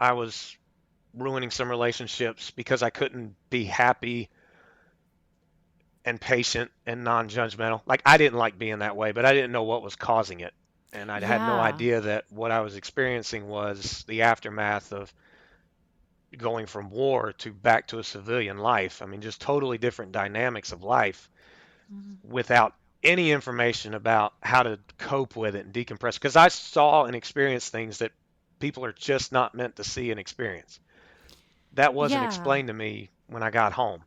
I was ruining some relationships because I couldn't be happy and patient and non-judgmental. Like I didn't like being that way, but I didn't know what was causing it. And I had no Yeah. idea that what I was experiencing was the aftermath of going from war to back to a civilian life. I mean, just totally different dynamics of life Mhm. without any information about how to cope with it and decompress. Because I saw and experienced things that people are just not meant to see and experience. That wasn't Yeah. explained to me when I got home.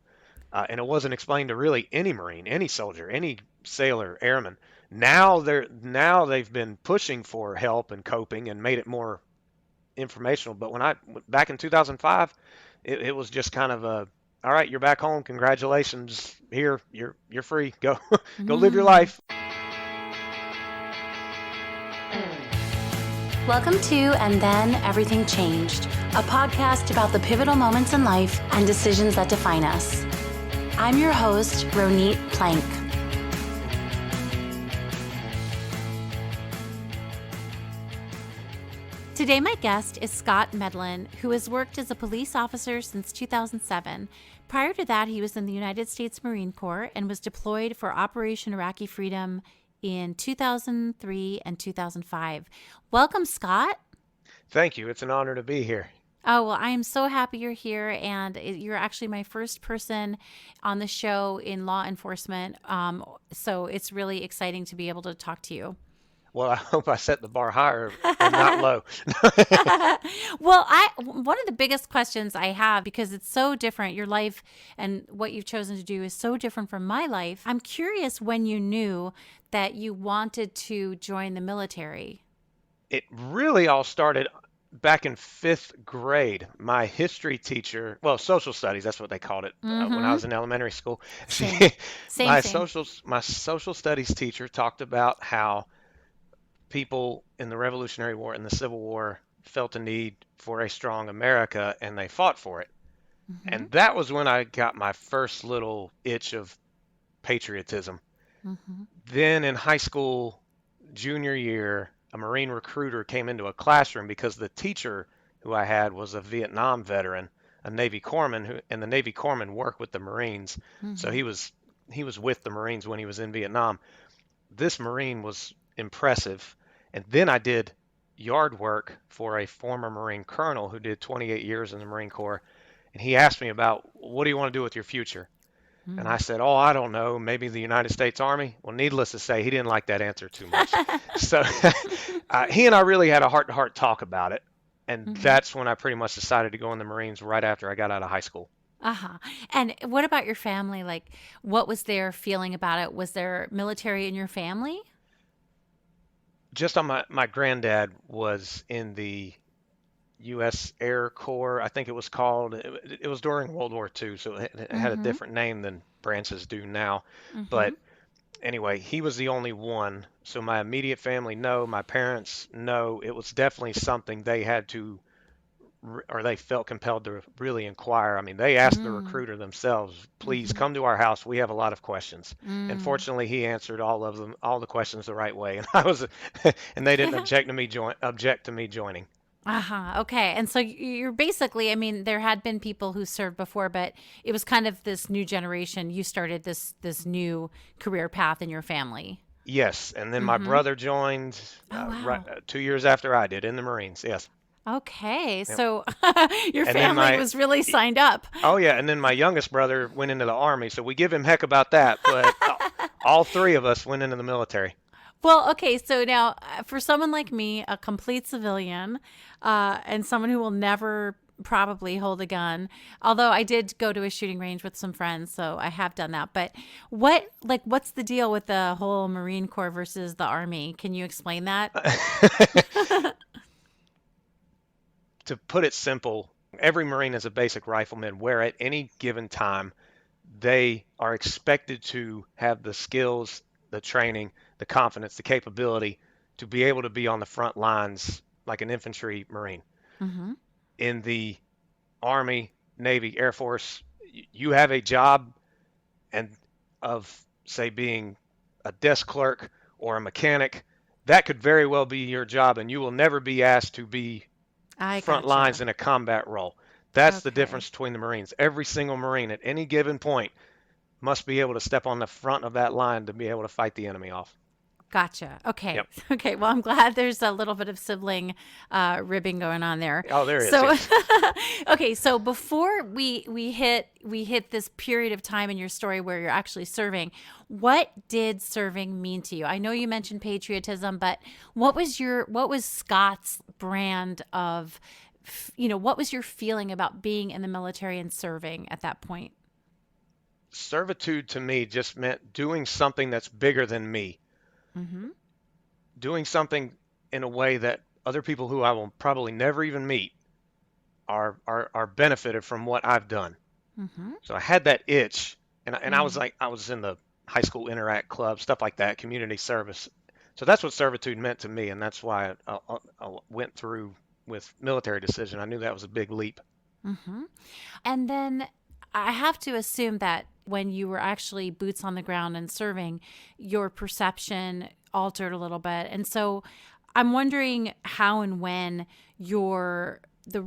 And it wasn't explained to really any Marine, any soldier, any sailor, airman. Now they've been pushing for help and coping and made it more informational. But when I back in 2005, it was just kind of a, all right, you're back home. Congratulations. Here, you're free. Go go live your Mm. life. Welcome to And Then Everything Changed, a podcast about the pivotal moments in life and decisions that define us. I'm your host, Ronit Plank. Today, my guest is Scott Medlin, who has worked as a police officer since 2007. Prior to that, he was in the United States Marine Corps and was deployed for Operation Iraqi Freedom in 2003 and 2005. Welcome, Scott. Thank you. It's an honor to be here. Oh, well, I am so happy you're here, and you're actually my first person on the show in law enforcement. So it's really exciting to be able to talk to you. Well, I hope I set the bar higher and not low. Well, I one of the biggest questions I have, because it's so different, your life and what you've chosen to do is so different from my life. I'm curious when you knew that you wanted to join the military. It really all started back in fifth grade. My history teacher, well, social studies, that's what they called it when I Mm-hmm. was in elementary school. She, Same. Same, same. my social studies teacher talked about how people in the Revolutionary War and the Civil War felt a need for a strong America, and they fought for it. Mm-hmm. And that was when I got my first little itch of patriotism. Mm-hmm. Then in high school, junior year, a Marine recruiter came into a classroom because the teacher who I had was a Vietnam veteran, a Navy corpsman and the Navy corpsmen work with the Marines. So Mm-hmm. he was with the Marines when he was in Vietnam. This Marine was impressive. And then I did yard work for a former Marine colonel who did 28 years in the Marine Corps. And he asked me about, what do you want to do with your future? And I said, oh, I don't know, maybe the United States Army. Well, needless to say, he didn't like that answer too much. So he and I really had a heart to heart talk about it. And Mm-hmm. that's when I pretty much decided to go in the Marines right after I got out of high school. Uh-huh. And what about your family? Like, what was their feeling about it? Was there military in your family? Just on my granddad was in the U.S. Air Corps, I think it was called. It was during World War II, so it had a Mm-hmm. different name than branches do now. Mm-hmm. But anyway, he was the only one. So my immediate family, no. My parents, no. It was definitely something they had to, or they felt compelled to really inquire. I mean, they asked the Mm. recruiter themselves, please Mm-hmm. come to our house. We have a lot of questions. And Mm. fortunately, he answered all of them, all the questions the right way. And I was, and they didn't object to me joining. Uh-huh. Okay. And so you're basically, I mean, there had been people who served before, but it was kind of this new generation. You started this new career path in your family. Yes, and then my Mm-hmm. brother joined Oh, right wow. 2 years after I did in the Marines. Yes. Okay. Yep. So your And then family was really signed up. oh yeah, and then my youngest brother went into the army, so we give him heck about that. But all three of us went into the military. Well, okay, so now for someone like me, a complete civilian, and someone who will never probably hold a gun, although I did go to a shooting range with some friends, so I have done that. But what's the deal with the whole Marine Corps versus the Army? Can you explain that? To put it simple, every Marine is a basic rifleman, where at any given time they are expected to have the skills, the training, the confidence, the capability to be able to be on the front lines like an infantry Marine. Mm-hmm. In the Army, Navy, Air Force, you have a job and of say being a desk clerk or a mechanic, that could very well be your job, and you will never be asked to be I front lines gotcha. in a combat role. That's the Okay. difference between the Marines. Every single Marine at any given point must be able to step on the front of that line to be able to fight the enemy off. Gotcha. Okay. Yep. Okay. Well, I'm glad there's a little bit of sibling ribbing going on there. Oh, there is. So, Yes. okay. So before we hit this period of time in your story where you're actually serving, what did serving mean to you? I know you mentioned patriotism, but what was Scott's brand of, what was your feeling about being in the military and serving at that point? Servitude to me just meant doing something that's bigger than me, Mm-hmm. doing something in a way that other people who I will probably never even meet are benefited from what I've done. Mm-hmm. So I had that itch, and I was Mm-hmm. like, I was in the high school interact club, stuff like that, community service. So that's what servitude meant to me, and that's why I went through with military decision. I knew that was a big leap. Mm-hmm. And then I have to assume that when you were actually boots on the ground and serving, your perception altered a little bit. And so I'm wondering how and when the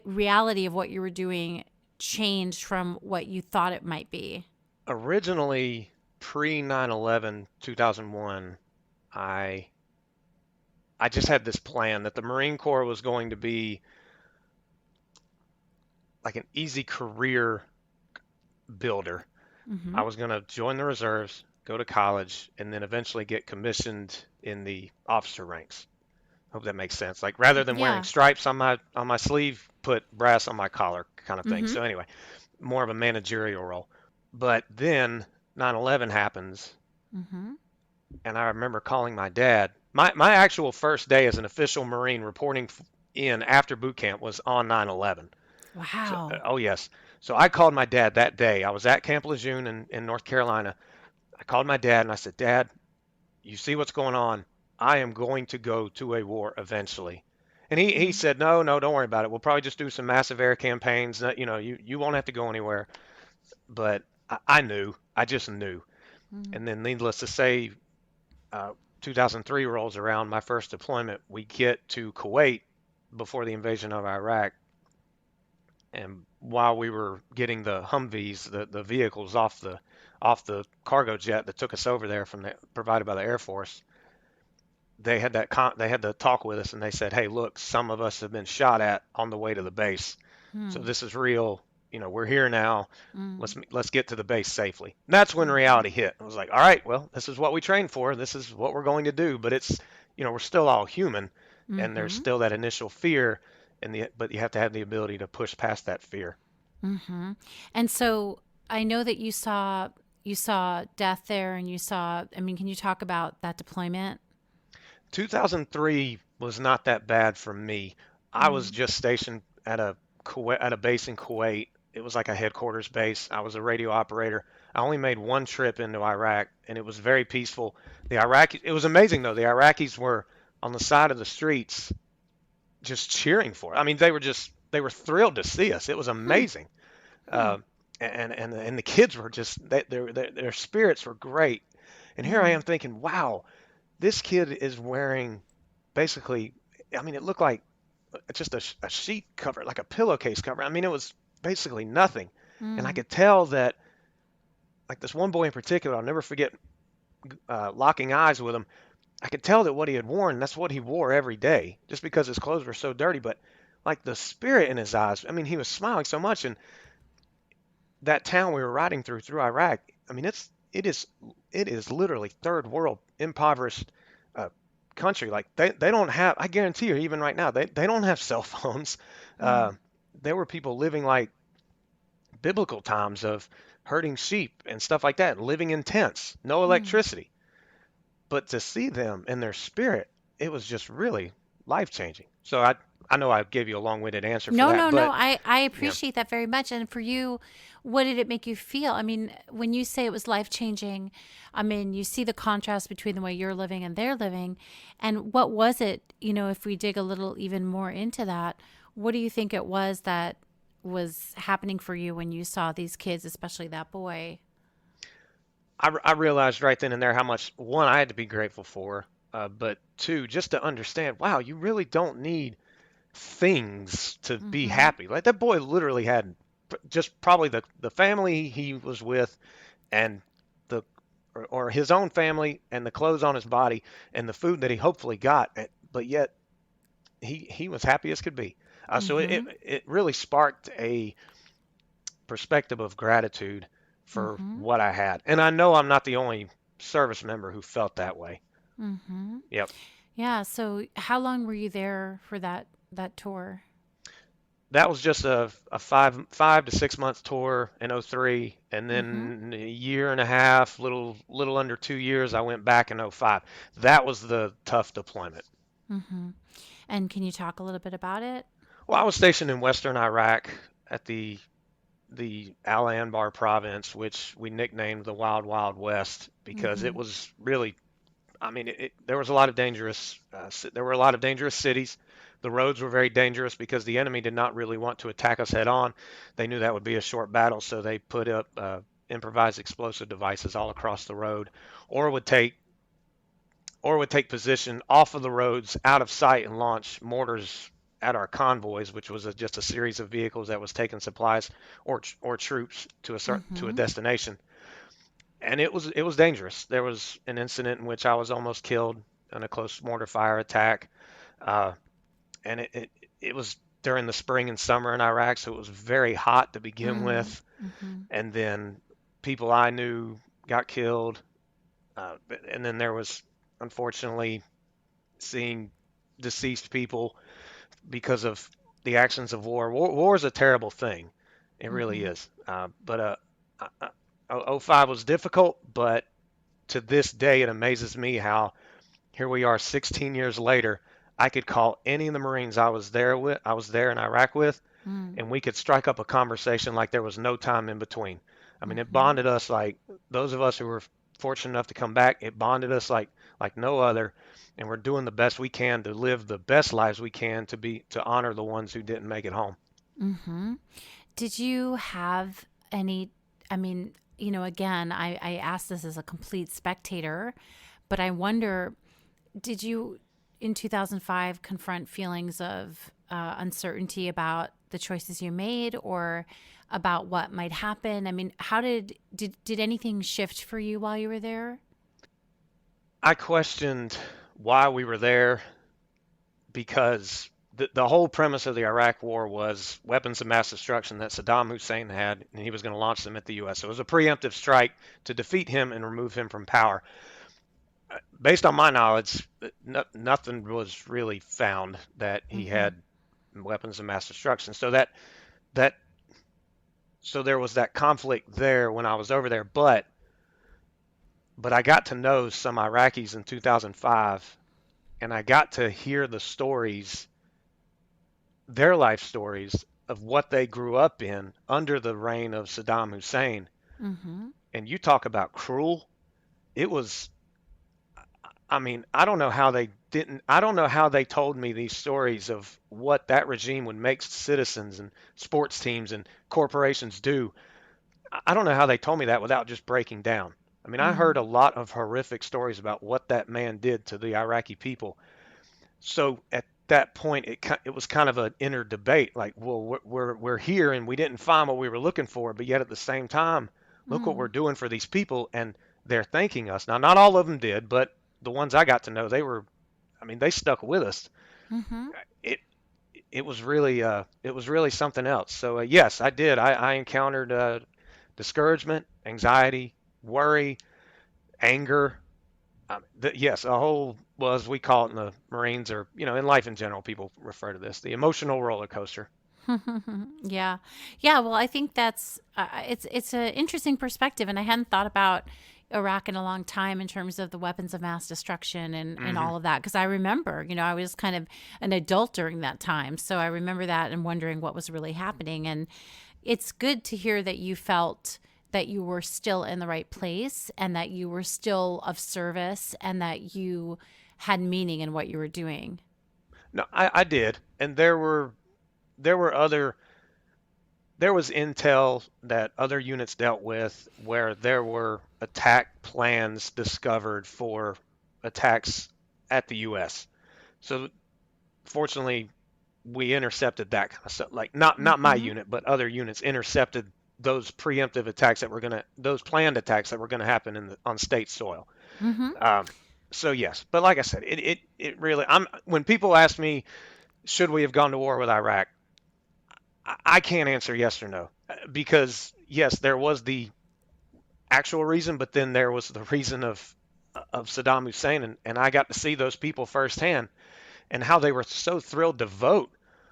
reality of what you were doing changed from what you thought it might be. Originally, pre 9/11, 2001, I I just had this plan that the Marine Corps was going to be like an easy career builder. Mm-hmm. I was going to join the reserves, go to college, and then eventually get commissioned in the officer ranks. Hope that makes sense. Like rather than wearing Yeah. stripes on my sleeve, put brass on my collar kind of thing. Mm-hmm. So anyway, more of a managerial role. But then 9/11 happens, Mm-hmm. and I remember calling my dad. My actual first day as an official Marine reporting in after boot camp was on 9/11. So, Wow. oh yes. So I called my dad that day. I was at Camp Lejeune in North Carolina. I called my dad and I said, Dad, you see what's going on? I am going to go to a war eventually. And he Mm-hmm. said, no, no, don't worry about it. We'll probably just do some massive air campaigns. You won't have to go anywhere. But I knew. I just knew. Mm-hmm. And then, needless to say, 2003 rolls around, my first deployment. We get to Kuwait before the invasion of Iraq. And while we were getting the Humvees, the vehicles off the cargo jet that took us over there provided by the Air Force, they had the talk with us and they said, "Hey, look, some of us have been shot at on the way to the base. So this is real. We're here now. Let's get to the base safely." And that's when Mm-hmm. reality hit. I was like, "All right, well, this is what we trained for. This is what we're going to do, but we're still all human and there's Mm-hmm. still that initial fear but you have to have the ability to push past that fear." Mm-hmm. And so I know that you saw death there, and you saw. I mean, can you talk about that deployment? 2003 was not that bad for me. I was Mm. just stationed at a base in Kuwait. It was like a headquarters base. I was a radio operator. I only made one trip into Iraq, and it was very peaceful. It was amazing though. The Iraqis were on the side of the streets just cheering for it. I mean, they were thrilled to see us. It was Hmm. amazing. Hmm. Uh, and the kids were just their spirits were great. And here I Mm. am thinking, wow, this kid is wearing basically, I mean, it looked like just a sheet cover, like a pillowcase cover. I mean, it was basically nothing. And I Mm. could tell that, like this one boy in particular, I'll never forget locking eyes with him. I could tell that what he had worn, that's what he wore every day, just because his clothes were so dirty. But like the spirit in his eyes, I mean, he was smiling so much. And that town we were riding through Iraq, I mean, it is literally third world, impoverished uh, country. Like they don't have. I guarantee you, even right now, they don't have cell phones. Mm. Uh, there were people living like biblical times of herding sheep and stuff like that, living in tents, no Mm. electricity. But to see them in their spirit, it was just really life changing. So I know I gave you a long winded answer for No, that, no, no. but I yeah. appreciate that very much. And for you, what did it make you feel? I mean, when you say it was life changing, I mean, you see the contrast between the way you're living and they're living. And what was it, if we dig a little even more into that, what do you think it was that was happening for you when you saw these kids, especially that boy? I realized right then and there how much one I had to be grateful for, but two, just to understand, wow, you really don't need things to be Mm-hmm. happy. Like that boy literally had just probably the family he was with and the or his own family and the clothes on his body and the food that he hopefully got, but yet he was happy as could be. So Mm-hmm. it really sparked a perspective of gratitude for Mm-hmm. what I had, and I know I'm not the only service member who felt that way. Mm-hmm. Yep. Yeah. So how long were you there for that tour? That was just a 5 to 6 month tour in '03, and Mm-hmm. then a year and a half, little under 2 years, I went back in '05. That was the tough deployment. Mm-hmm. And can you talk a little bit about it? Well, I was stationed in western Iraq at the Al Anbar province, which we nicknamed the Wild Wild West because it Mm-hmm. was really, I mean, there was a lot of there were a lot of dangerous cities. The roads were very dangerous because the enemy did not really want to attack us head on. They knew that would be a short battle, so they put up improvised explosive devices all across the road, or would take or would take position off of the roads, out of sight, and launch mortars at our convoys, which was just a series of vehicles that was taking supplies or troops to a Mm-hmm. destination. And it was dangerous. There was an incident in which I was almost killed in a close mortar fire attack, uh, and it was during the spring and summer in Iraq, so it was very hot to begin with. Mm-hmm. And then people I knew got killed, and then there was unfortunately seeing deceased people because of the actions of war. War is a terrible thing. It really Mm-hmm. is. '05 was difficult, but to this day, it amazes me how here we are 16 years later. I could call any of the Marines I was there in Iraq with, and we could strike up a conversation like there was no time in between. I mean, it Mm-hmm. bonded us like those of us who were fortunate enough to come back. It bonded us like no other, and we're doing the best we can to live the best lives we can to honor the ones who didn't make it home. Mm-hmm. Did you have any? I mean, again, I asked this as a complete spectator, but I wonder, did you in 2005 confront feelings of uncertainty about the choices you made or about what might happen? I mean, how did anything shift for you while you were there? I questioned why we were there because the whole premise of the Iraq War was weapons of mass destruction that Saddam Hussein had, and he was going to launch them at the U.S. So it was a preemptive strike to defeat him and remove him from power. Based on my knowledge, nothing was really found that he Mm-hmm. had weapons of mass destruction. That so there was that conflict there when I was over there, but I got to know some Iraqis in 2005, and I got to hear the stories, their life stories of what they grew up in under the reign of Saddam Hussein. Mm-hmm. And you talk about cruel. It was, I mean, I don't know how they told me these stories of what that regime would make citizens and sports teams and corporations do. I don't know how they told me that without just breaking down. I mean, I heard Mm-hmm. a lot of horrific stories about what that man did to the Iraqi people. So at that point, it was kind of an inner debate, like, well, we're here and we didn't find what we were looking for, but yet at the same time, look what we're doing for these people, and they're thanking us. Now, not all of them did, but the ones I got to know, I mean, they stuck with us. Mm-hmm. It it was really something else. So yes, I did. I encountered discouragement, anxiety, worry, anger. Yes, a whole, well, as we call it in the Marines, or in life in general, people refer to this, the emotional roller coaster. Yeah. Yeah, well, I think that's it's an interesting perspective and I hadn't thought about Iraq in a long time in terms of the weapons of mass destruction and Hmm. all of that because I remember, I was kind of an adult during that time. So I remember that and wondering what was really happening and it's good to hear that you felt that you were still in the right place and that you were still of service and that you had meaning in what you were doing. No, I did, and there were other there was intel that other units dealt with where there were attack plans discovered for attacks at the U.S. So fortunately, we intercepted that kind of stuff. Like not my Mm-hmm. unit, but other units intercepted those preemptive attacks that were gonna those planned attacks that were gonna happen on state soil. Mm-hmm. Um, so yes, but like I said, it really I'm when people ask me should we have gone to war with Iraq, I can't answer yes or no because yes, there was the actual reason, but then there was the reason of Saddam Hussein, and I got to see those people firsthand and how they were so thrilled to vote.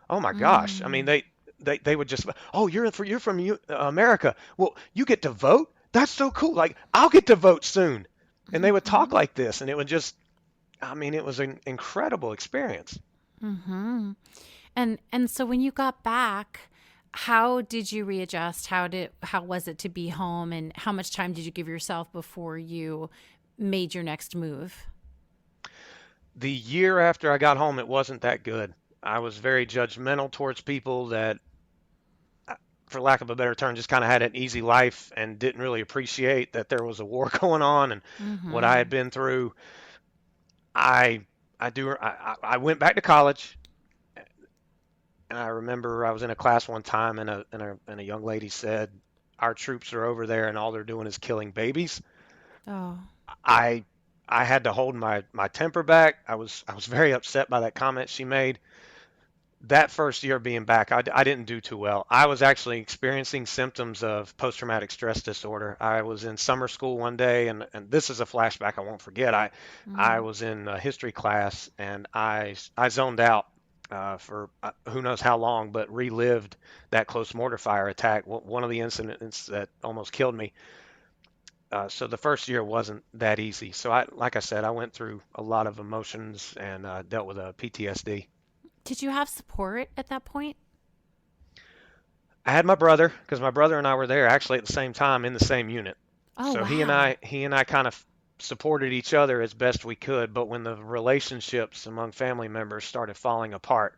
Oh my gosh! I mean, Mm. they would just, oh, you're from America. Well, you get to vote. That's so cool. Like I'll get to vote soon. And they would talk Mm-hmm. like this, and it would just, I mean, it was an incredible experience. Mm-hmm. And so when you got back, how did you readjust? How was it to be home, and how much time did you give yourself before you made your next move? The year after I got home, it wasn't that good. I was very judgmental towards people that, for lack of a better term, just kind of had an easy life and didn't really appreciate that there was a war going on and what I Mm-hmm. had been through. I I went back to college, and I remember I was in a class one time, and a young lady said, "Our troops are over there, and all they're doing is killing babies." Oh. I I had to hold my temper back. I was very upset by that comment she made. That first year being back, I didn't do too well. I was actually experiencing symptoms of post-traumatic stress disorder. I was in summer school one day, and this is a flashback I won't forget. I Mm. was in a history class, and I zoned out for who knows how long, but relived that close mortar fire attack, one of the incidents that almost killed me. So the first year wasn't that easy. So like I said, I went through a lot of emotions and dealt with a PTSD. Did you have support at that point? I had my brother because my brother and I were there actually at the same time in the same unit. Oh, So wow. he and I kind of supported each other as best we could. But when the relationships among family members started falling apart,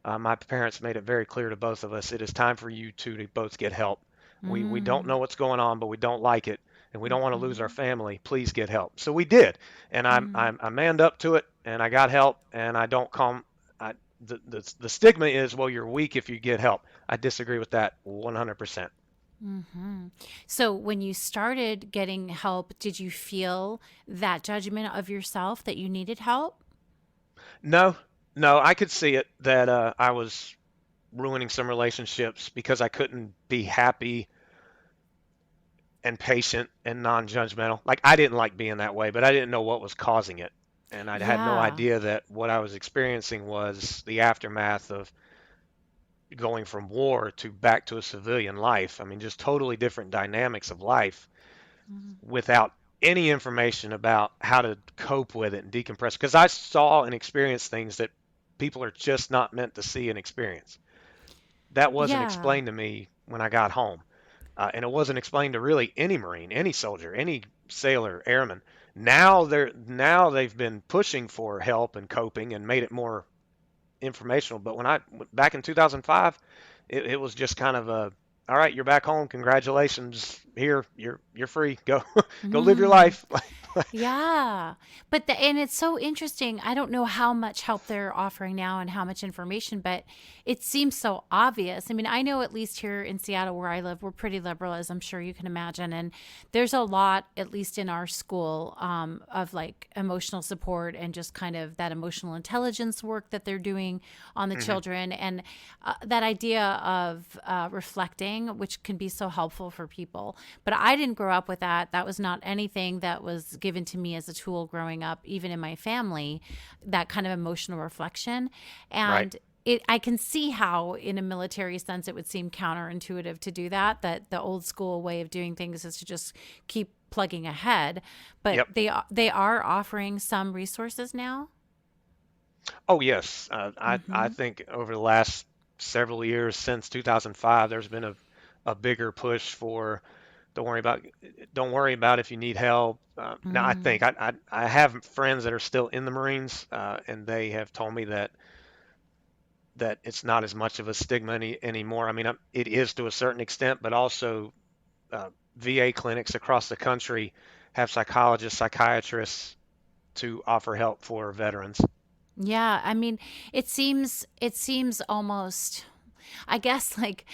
my parents made it very clear to both of us, it is time for you two to both get help. We don't Mm. know what's going on, but we don't like it, and we don't want to lose our Mm-hmm. family. Please get help. So we did, and Mm. I manned up to it, and I got help, and I don't come. I, the stigma is, well, you're weak if you get help. I disagree with that 100%. Mm-hmm. So when you started getting help, did you feel that judgment of yourself that you needed help? No, no, I could see it that I was ruining some relationships because I couldn't be happy and patient and non-judgmental. Like I didn't like being that way, but I didn't know what was causing it. And I had no Yeah. idea that what I was experiencing was the aftermath of going from war to back to a civilian life. I mean, just totally different dynamics of life Mm. without any information about how to cope with it and decompress. Because I saw and experienced things that people are just not meant to see and experience. That wasn't Yeah. explained to me when I got home. And it wasn't explained to really any Marine, any soldier, any sailor, airman. Now they've been pushing for help and coping and made it more informational. But when I back in 2005, it was just kind of a, all right, you're back home. Congratulations. Here, you're free. Go go live your Mm. life. Yeah. And it's so interesting. I don't know how much help they're offering now and how much information, but it seems so obvious. I mean, I know at least here in Seattle where I live, we're pretty liberal, as I'm sure you can imagine. And there's a lot, at least in our school, of like emotional support and just kind of that emotional intelligence work that they're doing on the Hmm. children. And that idea of reflecting, which can be so helpful for people. But I didn't grow up with that. That was not anything that was given to me as a tool growing up, even in my family, that kind of emotional reflection. Right. And I can see how, in a military sense, it would seem counterintuitive to do that. That the old school way of doing things is to just keep plugging ahead. But Yep. they are offering some resources now. Oh yes. I Mm-hmm. think over the last several years since 2005, there's been a bigger push for don't worry about don't worry about if you need help. Now I Mm. think I have friends that are still in the Marines, and they have told me that it's not as much of a stigma anymore. I mean, it is to a certain extent, but also VA clinics across the country have psychologists, psychiatrists to offer help for veterans. Yeah, I mean, it seems almost, I guess, like,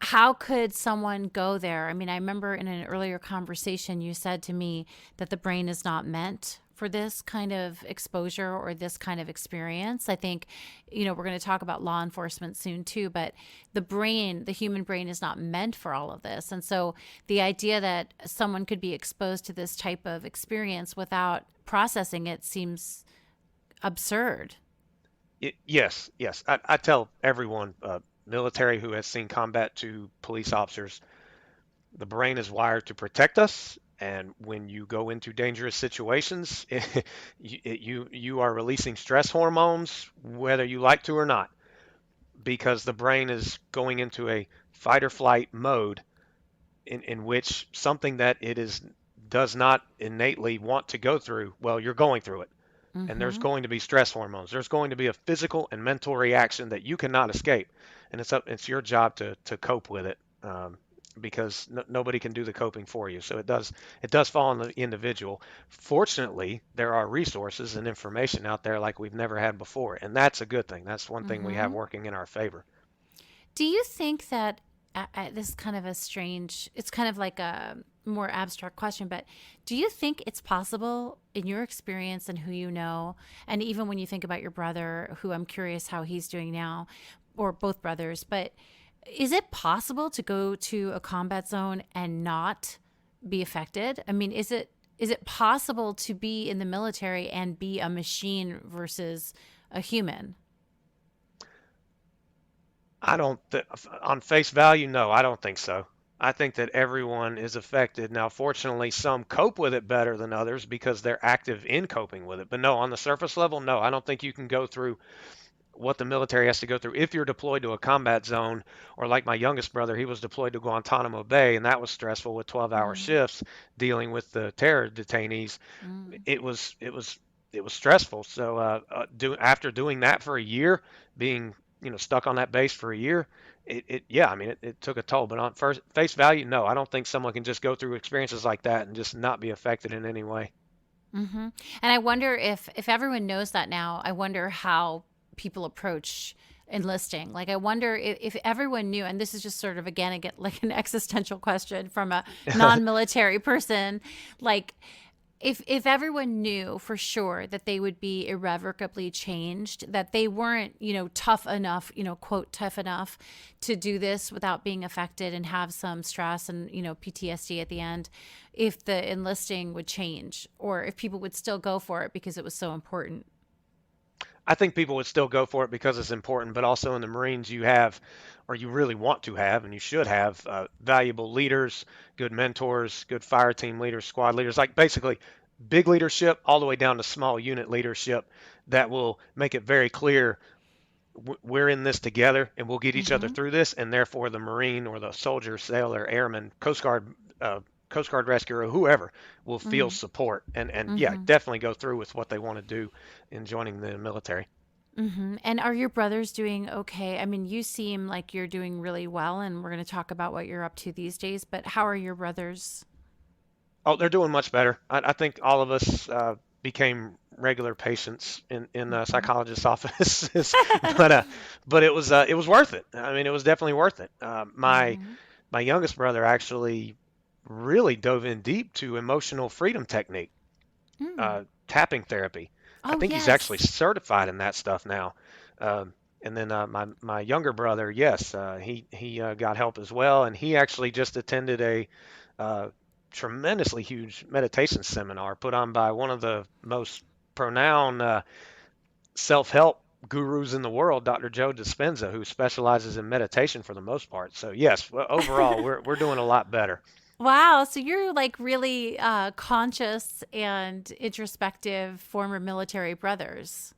how could someone go there? I mean, I remember in an earlier conversation you said to me that the brain is not meant for this kind of exposure or this kind of experience. I think, we're going to talk about law enforcement soon too, but the human brain is not meant for all of this. And so the idea that someone could be exposed to this type of experience without processing it seems absurd. Yes, yes. I tell everyone, military who has seen combat, to police officers, the brain is wired to protect us. And when you go into dangerous situations, you are releasing stress hormones, whether you like to or not, because the brain is going into a fight or flight mode in which something that it is does not innately want to go through, well, you're going through it. And there's Mm-hmm. going to be stress hormones. There's going to be a physical and mental reaction that you cannot escape, and it's your job to cope with it, because nobody can do the coping for you. So it does fall on the individual. Fortunately, there are resources and information out there like we've never had before, and that's a good thing. That's one thing we have Mm-hmm. working in our favor. Do you think that this is kind of a strange, it's kind of like a more abstract question, but do you think it's possible in your experience and who you know, and even when you think about your brother, who I'm curious how he's doing now, or both brothers, but is it possible to go to a combat zone and not be affected? I mean, is it possible to be in the military and be a machine versus a human? I don't th On face value, no, I don't think so. I think that everyone is affected. Now, fortunately, some cope with it better than others because they're active in coping with it. But no, on the surface level, no, I don't think you can go through what the military has to go through if you're deployed to a combat zone. Or like my youngest brother, he was deployed to Guantanamo Bay, and that was stressful with 12-hour Mm, shifts dealing with the terror detainees. mm, It was stressful. So after doing that for a year, being stuck on that base for a year, yeah, I mean it took a toll. But on first face value, no, I don't think someone can just go through experiences like that and just not be affected in any way. mm-hmm. And I wonder if everyone knows that now. I wonder how people approach enlisting. Like, I wonder if everyone knew, and this is just sort of again like an existential question from a non-military person, like if everyone knew for sure that they would be irrevocably changed, that they weren't, tough enough, quote, tough enough to do this without being affected and have some stress and, PTSD at the end, if the enlisting would change or if people would still go for it because it was so important. I think people would still go for it because it's important, but also in the Marines you have, or you really want to have, and you should have, valuable leaders, good mentors, good fire team leaders, squad leaders, like basically big leadership all the way down to small unit leadership that will make it very clear we're in this together and we'll get each other Mm-hmm. through this, and therefore the Marine or the soldier, sailor, airman, Coast Guard rescuer, or whoever will feel Mm-hmm. support and yeah, Mm-hmm. definitely go through with what they want to do in joining the military. Mm-hmm. And are your brothers doing okay? I mean, you seem like you're doing really well, and we're going to talk about what you're up to these days, but how are your brothers? Oh, they're doing much better. I think all of us became regular patients in a Mm-hmm. psychologist's offices, but it was worth it. I mean, it was definitely worth it. My Mm-hmm. youngest brother actually really dove in deep to emotional freedom technique, Mm. tapping therapy. I Oh, think he's actually yes. certified in that stuff now. And then my younger brother, yes, he got help as well, and he actually just attended a uh, tremendously huge meditation seminar put on by one of the most renowned self-help gurus in the world, Dr. Joe Dispenza, who specializes in meditation for the most part. So yes, well, overall we're doing a lot better. Wow. So you're like really conscious and introspective former military brothers.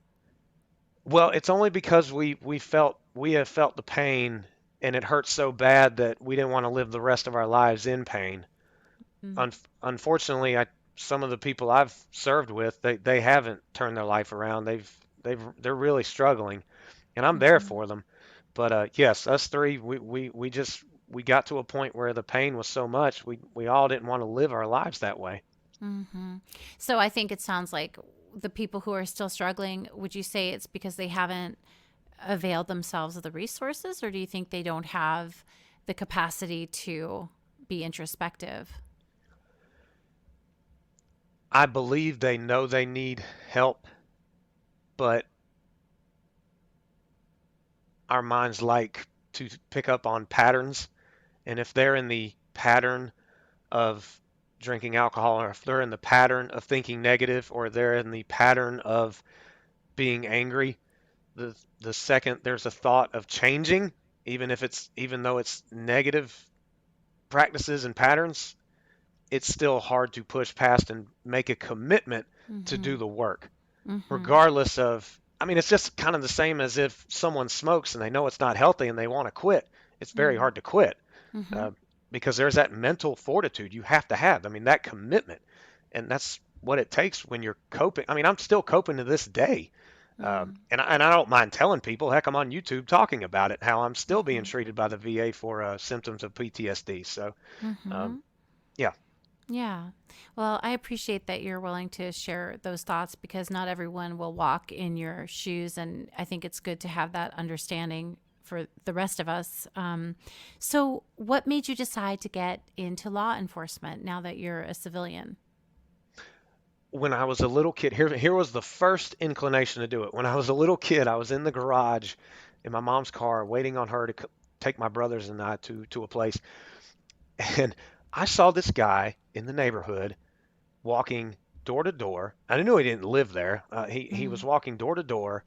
Well, it's only because we have felt the pain, and it hurts so bad that we didn't want to live the rest of our lives in pain. Mm. Unfortunately, some of the people I've served with, they haven't turned their life around. They're really struggling, and I'm there Mm-hmm. for them. But yes, us three, we got to a point where the pain was so much, we all didn't want to live our lives that way. Mm-hmm. So I think it sounds like the people who are still struggling, would you say it's because they haven't availed themselves of the resources, or do you think they don't have the capacity to be introspective? I believe they know they need help, but our minds like to pick up on patterns. And if they're in the pattern of drinking alcohol, or if they're in the pattern of thinking negative, or they're in the pattern of being angry, the second there's a thought of changing, even though it's negative practices and patterns, it's still hard to push past and make a commitment to Mm-hmm. do the work, Mm-hmm. regardless of. I mean, it's just kind of the same as if someone smokes and they know it's not healthy and they want to quit. It's very Mm-hmm. hard to quit, Mm-hmm. uh, because there's that mental fortitude you have to have. I mean, that commitment, and that's what it takes when you're coping. I mean, I'm still coping to this day, and I don't mind telling people. Heck, I'm on YouTube talking about it. How I'm still being Mm-hmm. treated by the VA for symptoms of PTSD. So, Mm-hmm. um, yeah, Yeah. Well, I appreciate that you're willing to share those thoughts because not everyone will walk in your shoes. And I think it's good to have that understanding for the rest of us. So, what made you decide to get into law enforcement now that you're a civilian? when I was a little kid, here was the first inclination to do it. When I was a little kid, I was in the garage in my mom's car waiting on her to take my brothers and I to a place, and I saw this guy in the neighborhood walking door to door. I knew he didn't live there. He Mm-hmm. was walking door to door,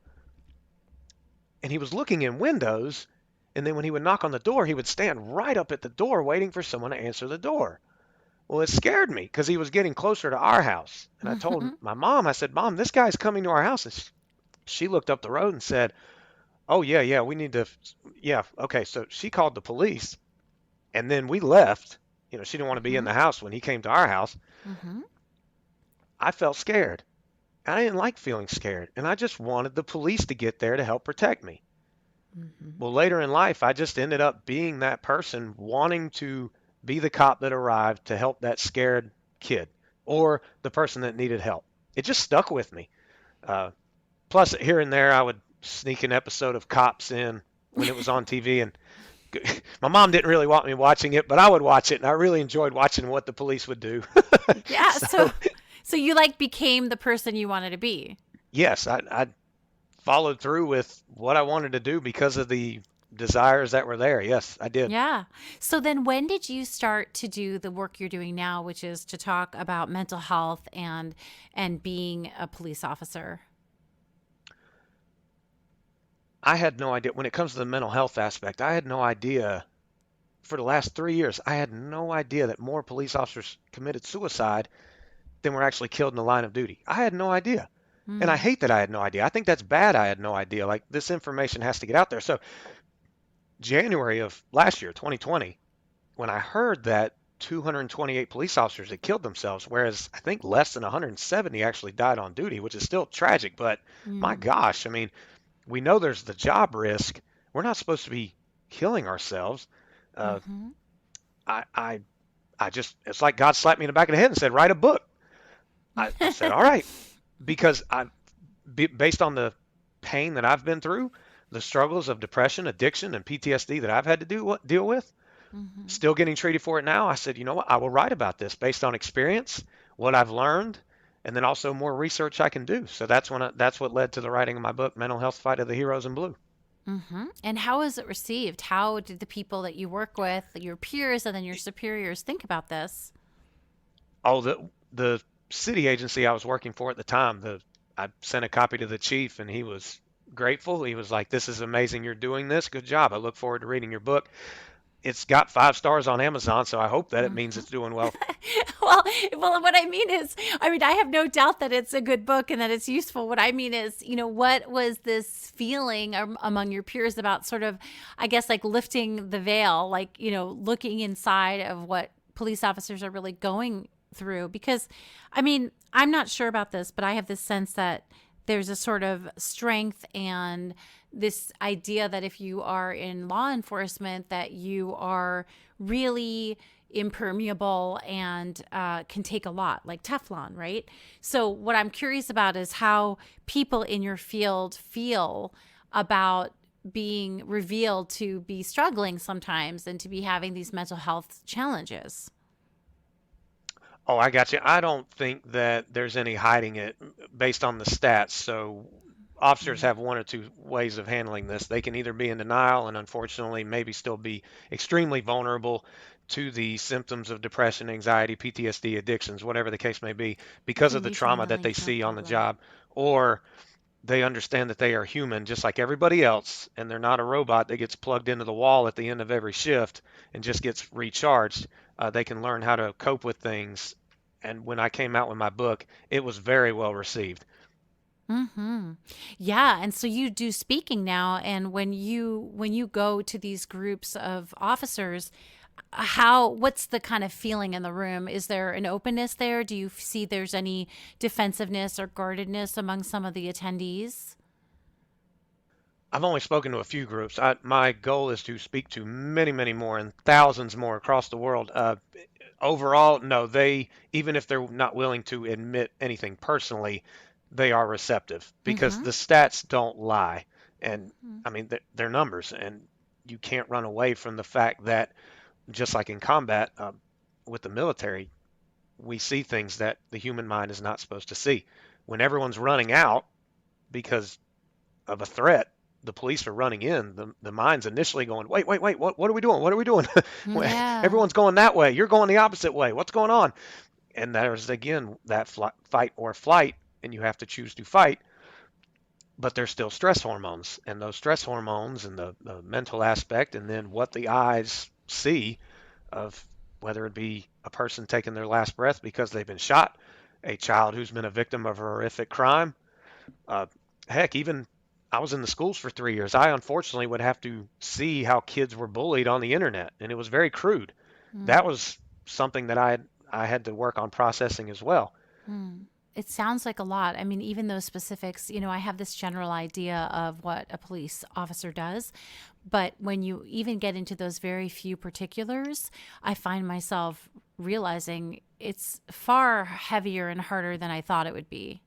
and he was looking in windows. And then when he would knock on the door, he would stand right up at the door waiting for someone to answer the door. Well, it scared me because he was getting closer to our house. And I told Mm-hmm. my mom, I said, Mom, this guy's coming to our house. And she looked up the road and said, Oh, yeah, yeah, we need to. Yeah, okay. So she called the police, and then we left. She didn't want to be in Mm-hmm. the house when he came to our house. Mm-hmm. I felt scared. I didn't like feeling scared, and I just wanted the police to get there to help protect me. Mm-hmm. Well, later in life, I just ended up being that person, wanting to be the cop that arrived to help that scared kid or the person that needed help. It just stuck with me. Uh, Plus, here and there, I would sneak an episode of Cops in when it was on TV, and my mom didn't really want me watching it, but I would watch it, and I really enjoyed watching what the police would do. Yeah. So, So, so you like became the person you wanted to be. yes, I followed through with what I wanted to do because of the desires that were there. Yes, I did. Yeah. So then when did you start to do the work you're doing now, which is to talk about mental health and being a police officer? I had no idea when it comes to the mental health aspect. I had no idea for the last 3 years. I had no idea that more police officers committed suicide than were actually killed in the line of duty. I had no idea. And I Mm. hate that I had no idea. I think that's bad. I had no idea. Like, this information has to get out there. So, January of last year, 2020, when I heard that 228 police officers had killed themselves, whereas I think less than 170 actually died on duty, which is still tragic. But my Mm. gosh, I mean, we know there's the job risk. We're not supposed to be killing ourselves. Uh, Mm-hmm. I, I, I just, it's like God slapped me in the back of the head and said, write a book. I said, all right, because based on the pain that I've been through, the struggles of depression, addiction, and PTSD that I've had to deal with, Mm-hmm. still getting treated for it now. I said, you know what? I will write about this based on experience, what I've learned, and then also more research I can do. So that's what led to the writing of my book, Mental Health Fight of the Heroes in Blue. Mm-hmm. And how was it received? How did the people that you work with, your peers, and then your superiors think about this? Oh, the city agency I was working for at the time, I sent a copy to the chief, and he was grateful. He was like, "This is amazing. You're doing this. Good job. I look forward to reading your book." It's got 5 stars on Amazon, so I hope that it means Mm-hmm. it's doing well. well, well, what I mean is, I mean, I have no doubt that it's a good book and that it's useful. What I mean is, what was this feeling among your peers about sort of, I guess, like lifting the veil, like, looking inside of what police officers are really going through? Because, I mean, I'm not sure about this, but I have this sense that there's a sort of strength and this idea that if you are in law enforcement, that you are really impermeable and can take a lot, like Teflon, right? So, what I'm curious about is how people in your field feel about being revealed to be struggling sometimes and to be having these mental health challenges. Oh, I got you. I don't think that there's any hiding it based on the stats. So officers Mm. have one or two ways of handling this. They can either be in denial and unfortunately maybe still be extremely vulnerable to the symptoms of depression, anxiety, PTSD, addictions, whatever the case may be, because of And the usually trauma a that they link node see on the problem. job. Or they understand that they are human just like everybody else and they're not a robot that gets plugged into the wall at the end of every shift and just gets recharged. They can learn how to cope with things. And when I came out with my book, it was very well received. Mm-hmm. Yeah, and so you do speaking now, and when you go to these groups of officers, how what's the kind of feeling in the room? Is there an openness there? Do you see there's any defensiveness or guardedness among some of the attendees? I've only spoken to a few groups. My goal is to speak to many, many more and thousands more across the world. Overall, no, even if they're not willing to admit anything personally, they are receptive because Mm-hmm. the stats don't lie. And I mean, they're numbers, and you can't run away from the fact that just like in combat, with the military, we see things that the human mind is not supposed to see. When everyone's running out because of a threat, the police are running in. The mind's initially going, wait, wait, wait, what are we doing? What are we doing? Yeah. Everyone's going that way. You're going the opposite way. What's going on? And there's again that fight or flight, and you have to choose to fight. But there's still stress hormones, and those stress hormones and the mental aspect, and then what the eyes see of whether it be a person taking their last breath because they've been shot, a child who's been a victim of a horrific crime. Uh, Heck, even I was in the schools for 3 years. I unfortunately would have to see how kids were bullied on the internet, and it was very crude. That Mm. was something that I had to work on processing as well. Mm. It sounds like a lot. I mean, even those specifics, I have this general idea of what a police officer does. But when you even get into those very few particulars, I find myself realizing it's far heavier and harder than I thought it would be.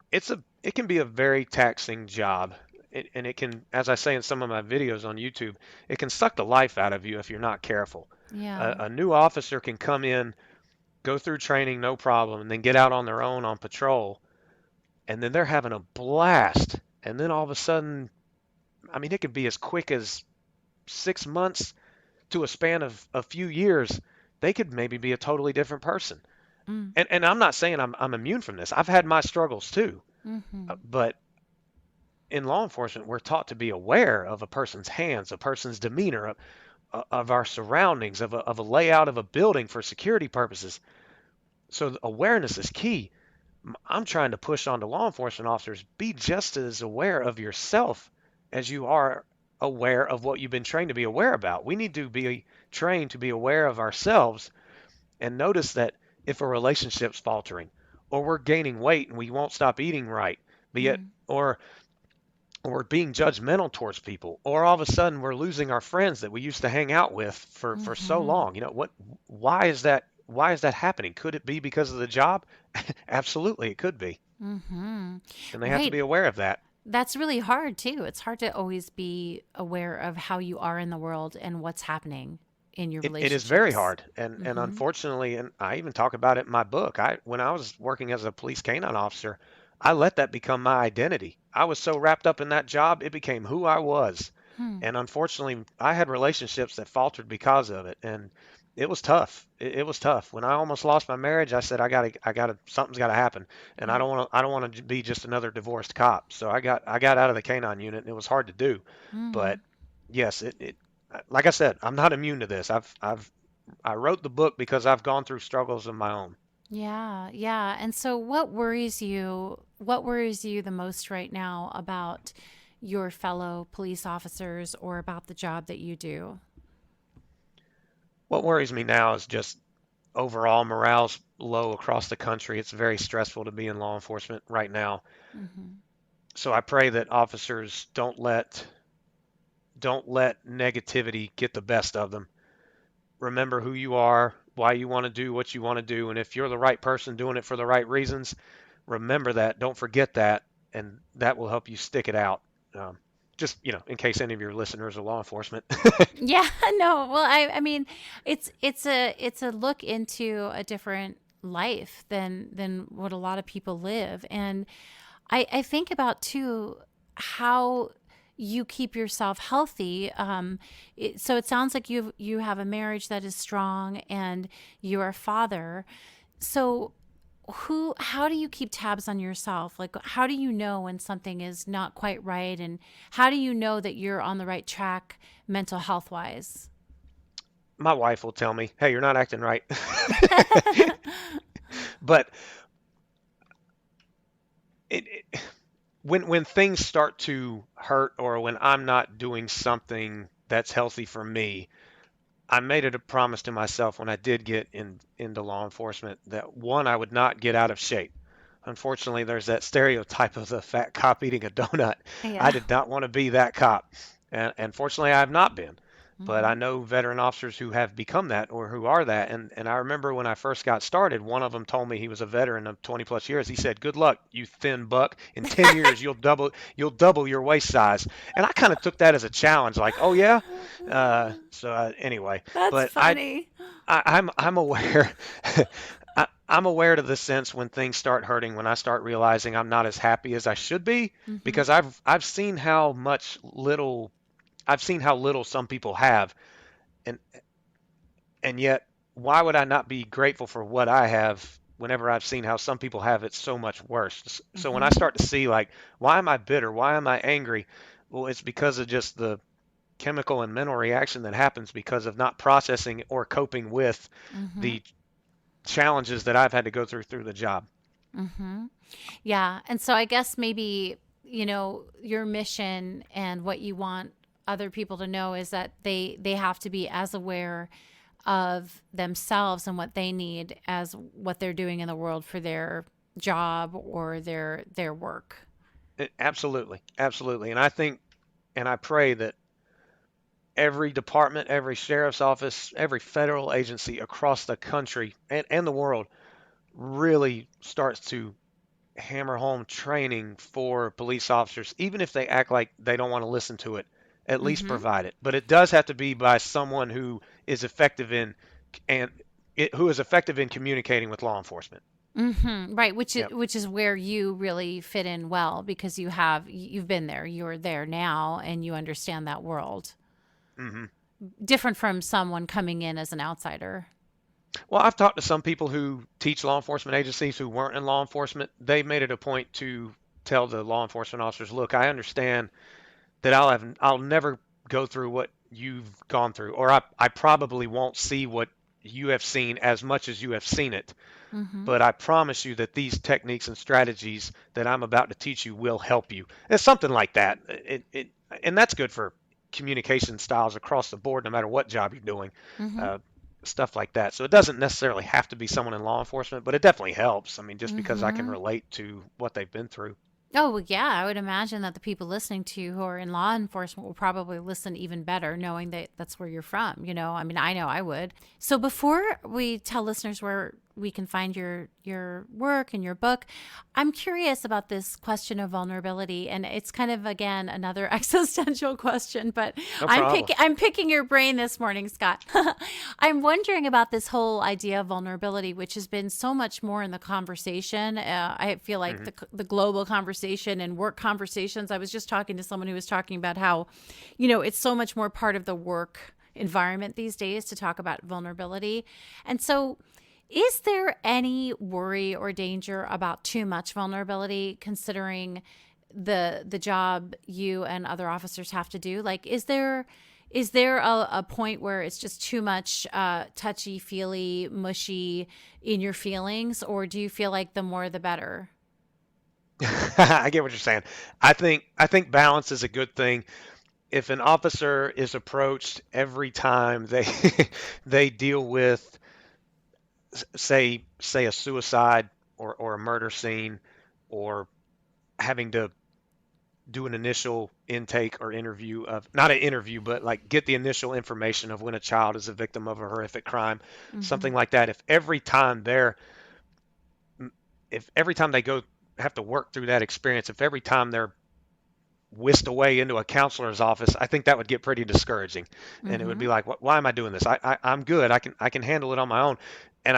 It can be a very taxing job. And it can, as I say in some of my videos on YouTube, it can suck the life out of you if you're not careful. Yeah. A new officer can come in, go through training, no problem, and then get out on their own on patrol, and then they're having a blast. And then all of a sudden, I mean, it could be as quick as 6 months to a span of a few years. They could maybe be a totally different person. Mm. And I'm not saying I'm immune from this. I've had my struggles too. Mm-hmm. But in law enforcement, we're taught to be aware of a person's hands, a person's demeanor, of our surroundings, of a layout of a building for security purposes. So awareness is key. I'm trying to push on to law enforcement officers, be just as aware of yourself as you are aware of what you've been trained to be aware about. We need to be trained to be aware of ourselves and notice that if a relationship's faltering or we're gaining weight and we won't stop eating right, be it Mm. or we're being judgmental towards people, or all of a sudden we're losing our friends that we used to hang out with for so Mm-hmm. long. Why is that happening? Could it be because of the job? Absolutely, it could be. Mm-hmm. And they have to Right. be aware of that. That's really hard too. It's hard to always be aware of how you are in the world and what's happening in your It is very relationships. hard, and Mm-hmm. unfortunately, and I even talk about it in my book. When I was working as a police canine officer, I let that become my identity. I was so wrapped up in that job, it became who I was. Hmm. And unfortunately, I had relationships that faltered because of it, and it was tough. It was tough. When I almost lost my marriage, I said, something's got to happen, and Yeah. I don't want to be just another divorced cop. So I got out of the canine unit, and it was hard to do, Mm. but yes, like I said, I'm not immune to this. I wrote the book because I've gone through struggles of my own. Yeah, yeah. And so what worries you? What worries you the most right now about your fellow police officers or about the job that you do? What worries me now is just overall morale's low across the country. It's very stressful to be in law enforcement right now. Hmm. So I pray that officers don't let negativity get the best of them. Remember who you are, why you want to do what you want to do, and if you're the right person doing it for the right reasons, remember that. Don't forget that, and that will help you stick it out. Um, just in case any of your listeners are law enforcement. Yeah, no. Well, I mean, it's a look into a different life than what a lot of people live, and I think about too how you keep yourself healthy. So it sounds like you have a marriage that is strong, and you're a father. So how do you keep tabs on yourself? Like, how do you know when something is not quite right, and how do you know that you're on the right track mental health wise? My wife will tell me, "Hey, you're not acting right." But it, when things start to hurt or when I'm not doing something that's healthy for me, I made it a promise to myself when I did get into law enforcement that one, I would not get out of shape. Unfortunately, there's that stereotype of the fat cop eating a donut. I Yeah. did not want to be that cop. And fortunately, I have not been. But I Hmm. know veteran officers who have become that or who are that. And I remember when I first got started, one of them told me he was a veteran of 20 plus years. He said, "Good luck, you thin buck. In 10 years, you'll double your waist size." And I kind of took that as a challenge, like, "Oh yeah." Anyway, That's but I funny. I'm aware. I'm aware to the sense when things start hurting, when I start realizing I'm not as happy as I should be, Hmm. because I've seen how little some people have, and and yet why would I not be grateful for what I have whenever I've seen how some people have it so much worse? So when I Hmm. start to see like, why am I bitter? Why am I angry? Well, it's because of just the chemical and mental reaction that happens because of not processing or coping with Hmm. the challenges that I've had to go through the job. Hmm. Yeah. And so I guess maybe, your mission and what you want other people to know is that they have to be as aware of themselves and what they need as what they're doing in the world for their job or their work. Absolutely, absolutely. And I think and I pray that every department, every sheriff's office, every federal agency across the country and the world really starts to hammer home training for police officers, even if they act like they don't want to listen to it, at least Hmm. provide it. But it does have to be by someone who is effective in and who is effective in communicating with law enforcement. Hmm. Right, Yep. which is where you really fit in well because you've been there, you're there now, and you understand that world. Hmm. Different from someone coming in as an outsider. Well, I've talked to some people who teach law enforcement agencies who weren't in law enforcement. They made it a point to tell the law enforcement officers, "Look, I understand that I'll never go through what you've gone through, or I probably won't see what you have seen as much as you have seen it. Hmm. But I promise you that these techniques and strategies that I'm about to teach you will help you." It's something like that. And that's good for communication styles across the board, no matter what job you're doing, Hmm. uh, stuff like that. So it doesn't necessarily have to be someone in law enforcement, but it definitely helps. I mean, just because I can Hmm. relate to what they've been through. Oh, well, yeah, I would imagine that the people listening to you who are in law enforcement will probably listen even better knowing that that's where you're from. I mean, I know I would. So before we tell listeners where we can find your work and your book, I'm curious about this question of vulnerability, and it's kind of again another existential question, but No I'm problem. picking I'm picking your brain this morning, Scott. I'm wondering about this whole idea of vulnerability, which has been so much more in the conversation. I feel like Hmm. the global conversation and work conversations. I was just talking to someone who was talking about how, it's so much more part of the work environment these days to talk about vulnerability. And so, is there any worry or danger about too much vulnerability considering the job you and other officers have to do? Like, is there a point where it's just too much touchy feely mushy in your feelings, or do you feel like the more the better? I get what you're saying. I think balance is a good thing. If an officer is approached every time they they deal with say a suicide or a murder scene, or having to do an initial intake or interview of, not an interview, but like get the initial information of when a child is a victim of a horrific crime, Mm-hmm. something like that. If every time they go have to work through that experience, if every time they're whisked away into a counselor's office, I think that would get pretty discouraging, and it would Mm-hmm. be like, why am I doing this? I'm good. I can handle it on my own, and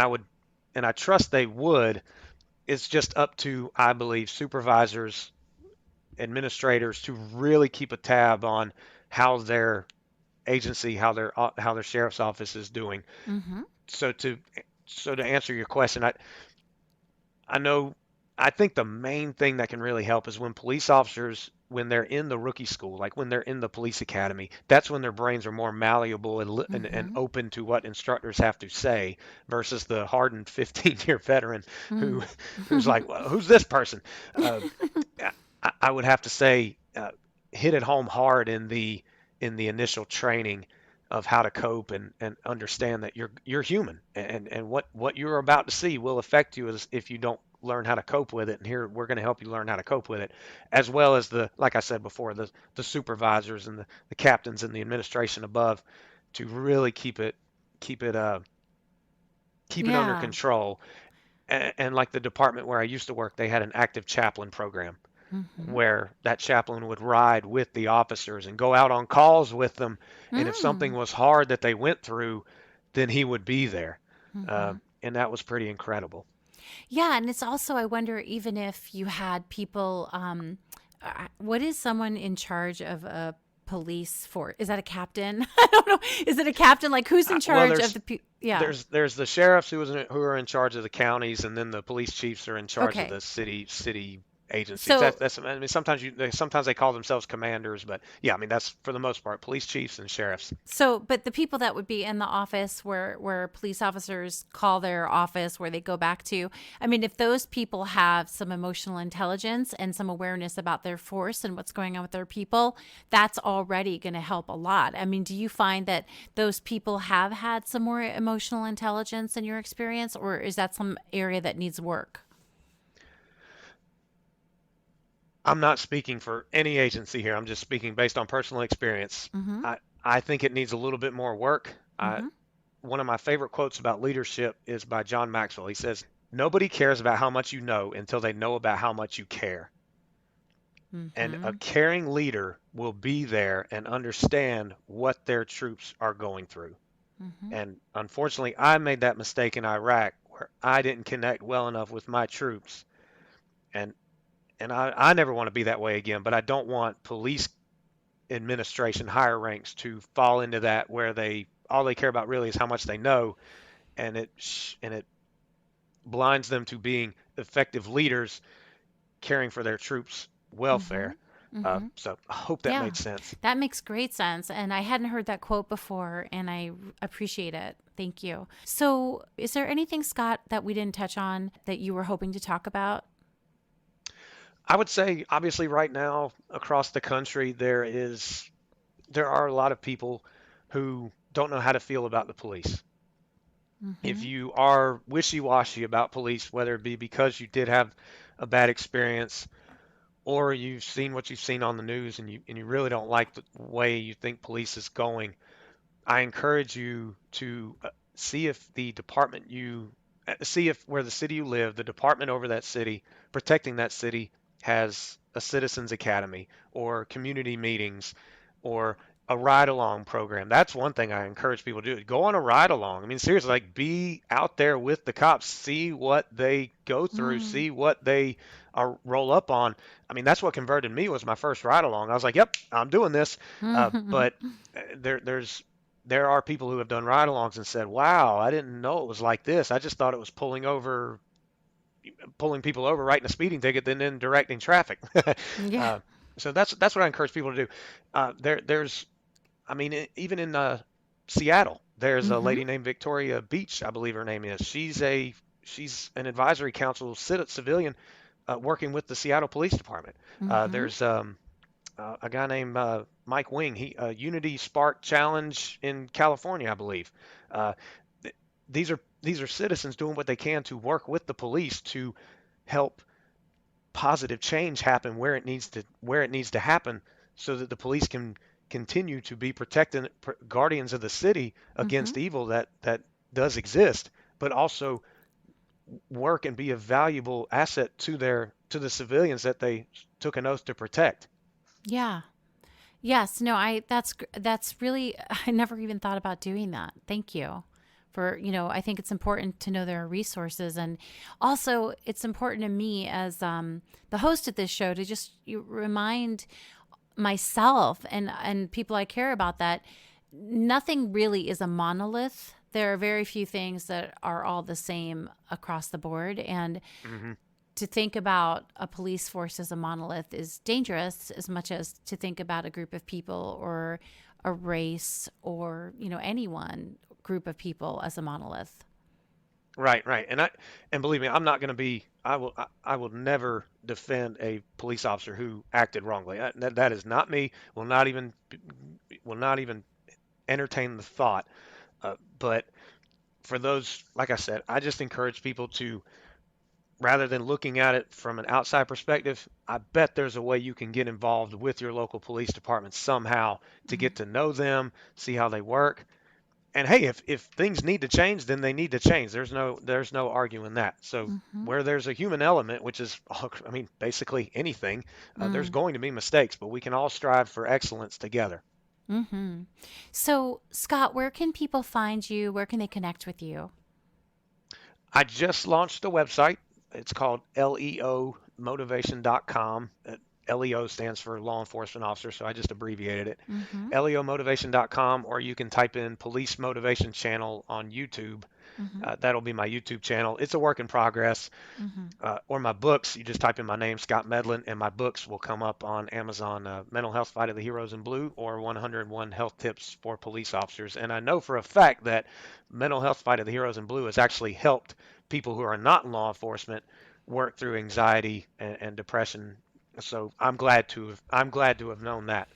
I trust they would. It's just up to, I believe, supervisors, administrators to really keep a tab on how their agency, how their sheriff's office is doing. Mm-hmm. So to answer your question, I know, I think the main thing that can really help is when police officers, when they're in the rookie school, like when they're in the police academy, that's when their brains are more malleable and Mm-hmm. open to what instructors have to say, versus the hardened 15-year veteran who who's Mm-hmm. like, well, who's this person? Uh, I would have to say, hit it home hard in the initial training of how to cope, and understand that you're human, and what you're about to see will affect you as if you don't learn how to cope with it. And here we're going to help you learn how to cope with it, as well as the, like I said before, the supervisors and the captains and the administration above, to really keep it uh keep it under Yeah. control. And like the department where I used to work, they had an active chaplain program Mm-hmm. where that chaplain would ride with the officers and go out on calls with them. And if something Mm. was hard that they went through, then he would be there. Mm-hmm. And that was pretty incredible. Yeah, and it's also, I wonder, even if you had people, what is someone in charge of a police force? Is that a captain? I don't know. Is it a captain? Like who's in Well, charge of the yeah. there's the sheriffs who are in charge of the counties, and then the police chiefs are in charge of Okay. the city agencies. So That's I mean, sometimes they call themselves commanders, but yeah, I mean, that's for the most part police chiefs and sheriffs. but the people that would be in the office where police officers call their office where they go back to, I mean, if those people have some emotional intelligence and some awareness about their force and what's going on with their people, that's already going to help a lot. I mean, do you find that those people have had some more emotional intelligence in your experience, or is that some area that needs work? I'm not speaking for any agency here. I'm just speaking based on personal experience. Mm-hmm. I think it needs a little bit more work. Mm-hmm. One of my favorite quotes about leadership is by John Maxwell. He says, "Nobody cares about how much you know until they know about how much you care." And a Mm-hmm. caring leader will be there and understand what their troops are going through. Mm-hmm. And unfortunately, I made that mistake in Iraq where I didn't connect well enough with my troops. And I never want to be that way again, but I don't want police administration, higher ranks, to fall into that where they all they care about really is how much they know, and it blinds them to being effective leaders caring for their troops' Mm-hmm. welfare. Mm-hmm. So I hope that Yeah, made sense. that makes great sense. And I hadn't heard that quote before, and I appreciate it. Thank you. So, is there anything, Scott, that we didn't touch on that you were hoping to talk about? I would say, obviously, right now across the country, there are a lot of people who don't know how to feel about the police. If Mm-hmm. you are wishy-washy about police, whether it be because you did have a bad experience, or you've seen what you've seen on the news, and you really don't like the way you think police is going, I encourage you to see if the department you see if where the city you live, the department over that city, protecting that city, has a citizens academy or community meetings or a ride along program. That's one thing I encourage people to do. Go on a ride along. I mean, seriously, like, be out there with the cops, see what they go through, Mm. see what they roll up on. I mean, that's what converted me, was my first ride along. I was like, yep, I'm doing this. Mm-hmm. But there are people who have done ride-alongs and said, "Wow, I didn't know it was like this. I just thought it was pulling people over, writing a speeding ticket, then directing traffic." Yeah. uh, so that's what I encourage people to do. There's, I mean, even in Seattle, there's a Mm-hmm. lady named Victoria Beach, I believe her name is. She's an advisory council civilian, working with the Seattle Police Department. Mm-hmm. There's a guy named Mike Wing. He Unity Spark Challenge in California, I believe. Uh, these are these are citizens doing what they can to work with the police to help positive change happen where it needs to happen, so that the police can continue to be protecting guardians of the city Mm-hmm. against evil that does exist, but also work and be a valuable asset to the civilians that they took an oath to protect. Yeah. Yes, no, that's really I never even thought about doing that. Thank you. For, I think it's important to know there are resources, and also it's important to me as the host of this show to just remind myself and people I care about that nothing really is a monolith. There are very few things that are all the same across the board, and Hmm. to think about a police force as a monolith is dangerous as much as to think about a group of people or a race or, any one group of people as a monolith. Right, right. And believe me, I'm not going to be I will never defend a police officer who acted wrongly. That is not me. Will not even entertain the thought. But for those, like I said, I just encourage people to, rather than looking at it from an outside perspective, I bet there's a way you can get involved with your local police department somehow to Mm-hmm. get to know them, see how they work. And hey, if things need to change, then they need to change. There's no arguing that. So Mm-hmm. where there's a human element, which is, I mean, basically anything, there's Mm. going to be mistakes, but we can all strive for excellence together. Mm-hmm. So, Scott, where can people find you? Where can they connect with you? I just launched a website. It's called leomotivation.com. LEO stands for law enforcement officer, so I just abbreviated it. Mm-hmm. leomotivation.com, or you can type in police motivation channel on YouTube. Mm-hmm. That'll be my YouTube channel. It's a work in progress. Mm-hmm. Or my books, you just type in my name, Scott Medlin, and my books will come up on Amazon. Mental Health Fight of the Heroes in Blue, or 101 Health Tips for Police Officers. And I know for a fact that Mental Health Fight of the Heroes in Blue has actually helped people who are not in law enforcement work through anxiety and depression. So I'm glad to have known that.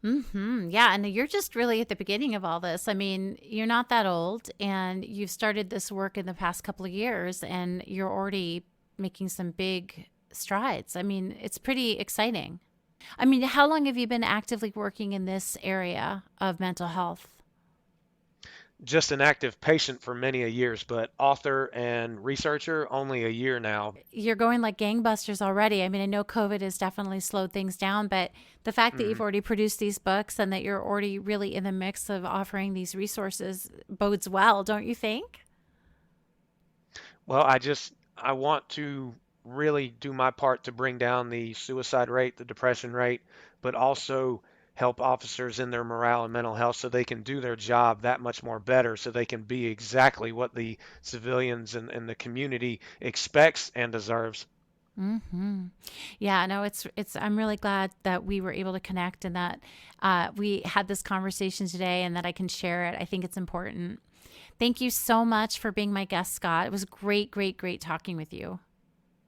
Mm-hmm. Yeah, and you're just really at the beginning of all this. I mean, you're not that old, and you've started this work in the past couple of years, and you're already making some big strides. I mean, it's pretty exciting. I mean, how long have you been actively working in this area of mental health? Just an active patient for many a years, but author and researcher only a year now. You're going like gangbusters already. I mean, I know COVID has definitely slowed things down, but the fact that you've Mhm. already produced these books and that you're already really in the mix of offering these resources bodes well, don't you think? Well, I want to really do my part to bring down the suicide rate, the depression rate, but also help officers in their morale and mental health so they can do their job that much more better, so they can be exactly what the civilians and the community expects and deserves. Hmm. Yeah, no, it's. I'm really glad that we were able to connect and that we had this conversation today, and that I can share it. I think it's important. Thank you so much for being my guest, Scott. It was great, great, great talking with you.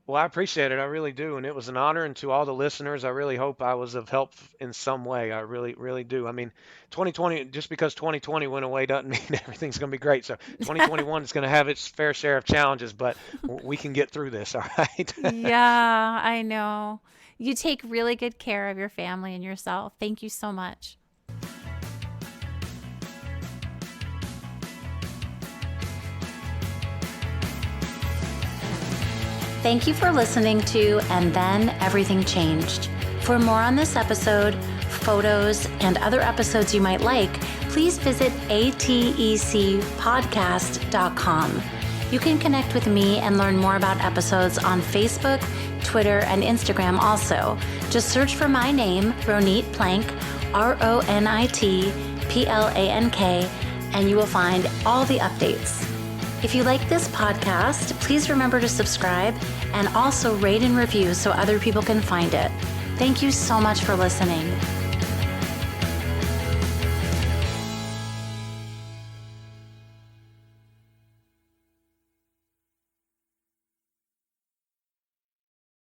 Well, I appreciate it. I really do. And it was an honor. And to all the listeners, I really hope I was of help in some way. I really, really do. I mean, 2020, just because 2020 went away doesn't mean everything's going to be great. So 2021 is going to have its fair share of challenges, but we can get through this. All right. Yeah, I know. You take really good care of your family and yourself. Thank you so much. Thank you for listening to And Then Everything Changed. For more on this episode, photos, and other episodes you might like, please visit atecpodcast.com. You can connect with me and learn more about episodes on Facebook, Twitter, and Instagram also. Just search for my name, Ronit Plank, RONITPLANK, and you will find all the updates. If you like this podcast, please remember to subscribe and also rate and review so other people can find it. Thank you so much for listening.